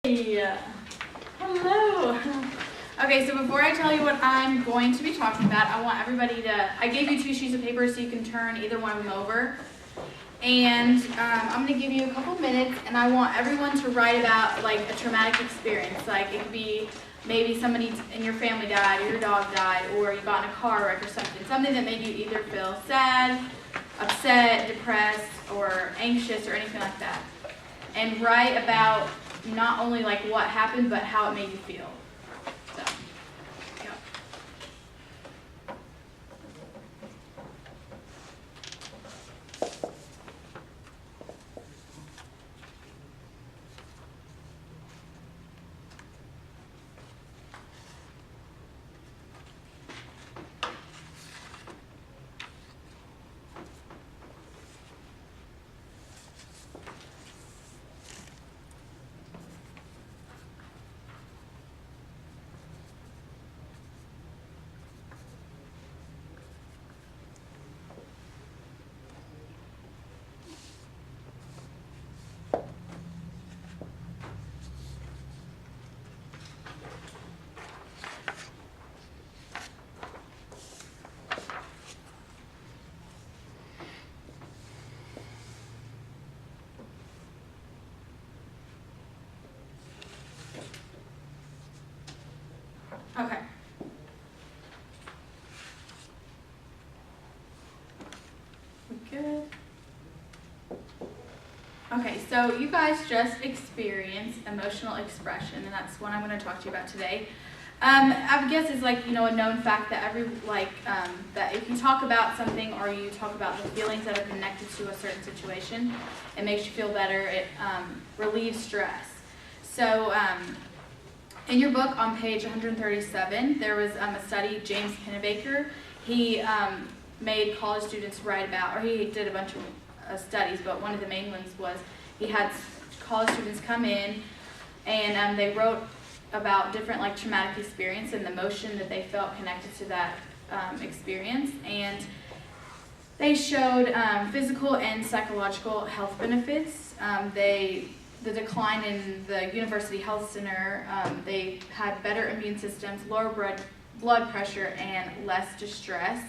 Hey, hello. Okay, so before I tell you what I'm going to be talking about, I want everybody to, I gave you 2 sheets of paper so you can turn either one of them over. And I'm going to give you a couple minutes, and I want everyone to write about like a traumatic experience. Like it could be maybe somebody in your family died, or your dog died, or you got in a car wreck or something. Something that made you either feel sad, upset, depressed, or anxious, or anything like that. And write about not only like what happened, but how it made you feel. So, go. Okay. We good? Okay, so you guys just experienced emotional expression, and that's what I'm going to talk to you about today. I guess it's like, a known fact that that if you talk about something or you talk about the feelings that are connected to a certain situation, it makes you feel better. It relieves stress. So in your book on page 137, there was a study, James Pennebaker. He made college students write about, or he did a bunch of studies, but one of the main ones was he had college students come in and they wrote about different like traumatic experience and the emotion that they felt connected to that experience, and they showed physical and psychological health benefits. The decline in the University Health Center, they had better immune systems, lower blood pressure, and less distress.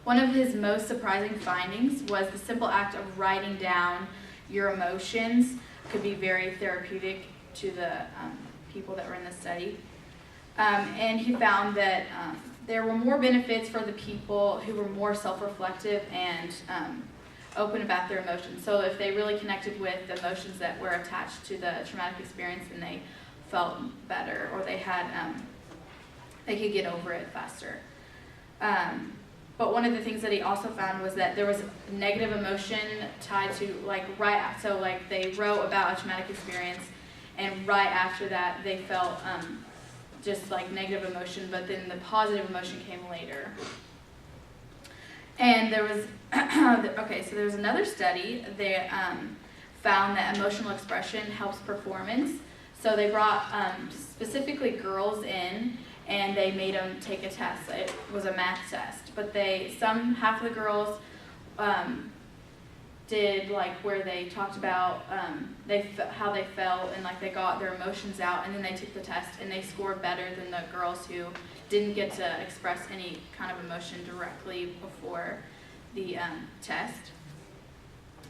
One of his most surprising findings was the simple act of writing down your emotions could be very therapeutic to the people that were in the study. And he found that there were more benefits for the people who were more self-reflective and open about their emotions. So if they really connected with the emotions that were attached to the traumatic experience, then they felt better, or they had they could get over it faster. But one of the things that he also found was that there was negative emotion tied to they wrote about a traumatic experience, and right after that they felt just like negative emotion, but then the positive emotion came later. And there was so there was another study that found that emotional expression helps performance. So they brought specifically girls in, and they made them take a test. It was a math test, but half of the girls did like where they talked about how they felt, and like they got their emotions out, and then they took the test and they scored better than the girls who didn't get to express any kind of emotion directly before the test.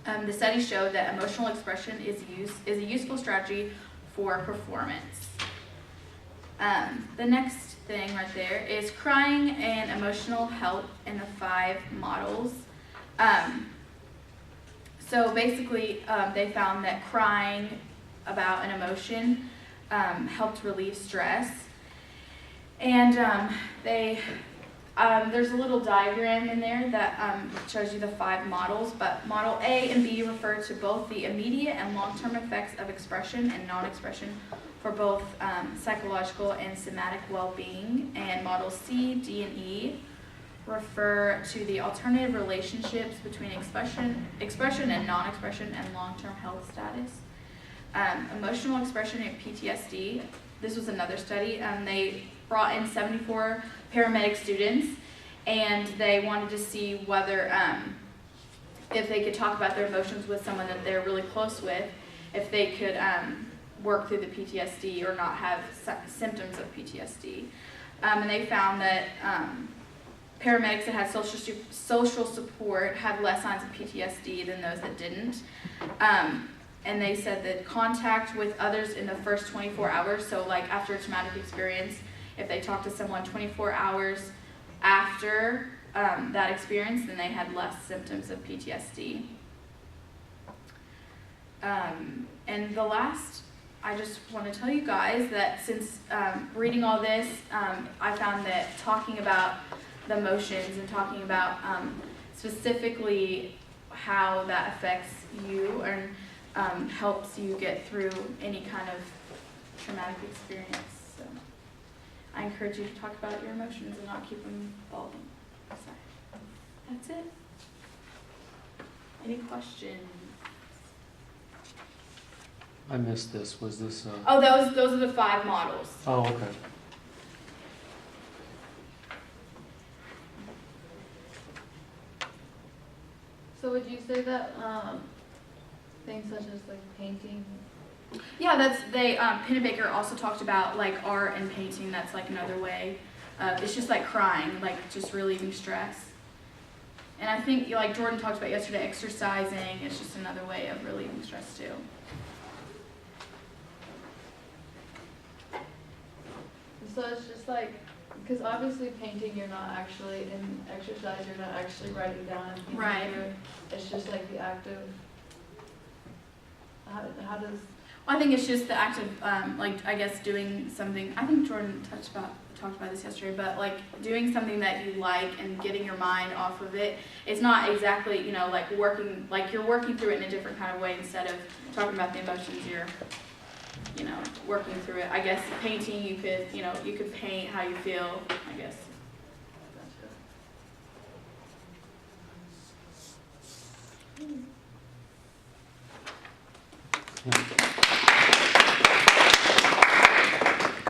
The study showed that emotional expression is a useful strategy for performance. The next thing right there is crying and emotional help in the 5 models. So basically, they found that crying about an emotion helped relieve stress. And there's a little diagram in there that shows you the 5 models, but model A and B refer to both the immediate and long-term effects of expression and non-expression for both psychological and somatic well-being, and models C, D, and E refer to the alternative relationships between expression and non-expression and long-term health status. Emotional expression in PTSD, this was another study. They brought in 74 paramedic students, and they wanted to see whether if they could talk about their emotions with someone that they're really close with, if they could work through the PTSD or not have symptoms of PTSD. And they found that paramedics that had social support had less signs of PTSD than those that didn't. And they said that contact with others in the first 24 hours, so like after a traumatic experience, if they talked to someone 24 hours after that experience, then they had less symptoms of PTSD. And the last, I just want to tell you guys that since reading all this, I found that talking about the emotions and talking about specifically how that affects you and helps you get through any kind of traumatic experience. So I encourage you to talk about your emotions and not keep them balled inside. That's it. Any questions? I missed this. Was this? Oh, those are the 5 models. Oh, okay. So would you say that things such as like painting? Yeah, that's Pennebaker also talked about like art and painting. That's like another way. It's just like crying, like just relieving stress. And I think like Jordan talked about yesterday, exercising is just another way of relieving stress too. So it's just like, because obviously painting, you're not actually, in exercise, you're not actually writing down anything. Right. It's just like the act of, how does... Well, I think it's just the act of, like, I guess doing something, I think Jordan talked about this yesterday, but like doing something that you like and getting your mind off of it. It's not exactly, you know, like you're working through it in a different kind of way instead of talking about the emotions, you're, you know, working through it. I guess painting, you could paint how you feel, I guess. Gotcha.